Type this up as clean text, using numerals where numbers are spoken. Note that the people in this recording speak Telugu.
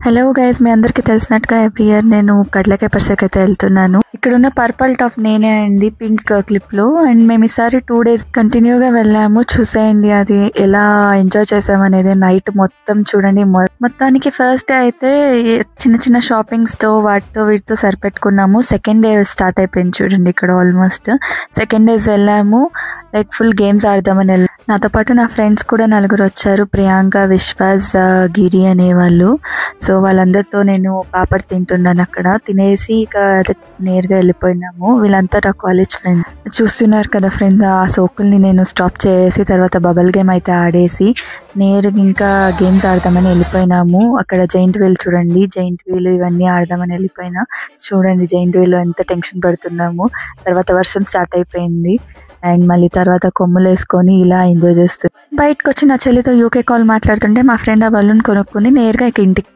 హలో గైస్, మీ అందరికీ తెలిసినట్టుగా ఎవ్రీ ఇయర్ నేను కడ్లకాయ పరిసకి అయితే వెళ్తున్నాను. ఇక్కడ ఉన్న పర్పల్ టాప్ నేనే అండి, పింక్ క్లిప్ లో. అండ్ మేము ఈసారి 2 days కంటిన్యూగా వెళ్ళాము. చూసేయండి అది ఎలా ఎంజాయ్ చేసామనేది. నైట్ మొత్తం చూడండి. మొత్తానికి ఫస్ట్ డే అయితే చిన్న చిన్న షాపింగ్స్ తో వాటితో వీటితో సరిపెట్టుకున్నాము. సెకండ్ డే స్టార్ట్ అయిపోయింది చూడండి. ఇక్కడ ఆల్మోస్ట్ సెకండ్ డేస్ వెళ్ళాము. లైక్ ఫుల్ గేమ్స్ ఆడదామని వెళ్ళాము. నాతో పాటు నా ఫ్రెండ్స్ కూడా 4 వచ్చారు. ప్రియాంక, విశ్వాస్, గిరి అనేవాళ్ళు. సో వాళ్ళందరితో నేను పాపడ్ తింటున్నాను. అక్కడ తినేసి ఇక నేరుగా వెళ్ళిపోయినాము. వీళ్ళంతా నా కాలేజ్ ఫ్రెండ్స్. చూస్తున్నారు కదా ఫ్రెండ్స్, ఆ సోకుల్ని నేను స్టాప్ చేసి తర్వాత బబల్ గేమ్ అయితే ఆడేసి నేరుగా ఇంకా గేమ్స్ ఆడదామని వెళ్ళిపోయినాము. అక్కడ జైంట్ వీల్ చూడండి, జైంట్ వీల్ ఇవన్నీ ఆడదామని వెళ్ళిపోయినా. చూడండి జైంట్ వీల్ ఎంత టెన్షన్ పడుతున్నాము. తర్వాత వర్షం స్టార్ట్ అయిపోయింది. అండ్ మళ్ళీ తర్వాత కొమ్ములు వేసుకొని ఇలా ఎంజాయ్ చేస్తుంది. బయటకు వచ్చి నా చెల్లితో యూకే కాల్ మాట్లాడుతుంటే మా ఫ్రెండ్ ఆ బలూన్ కొనుక్కుంది. నేరుగా ఇంటికి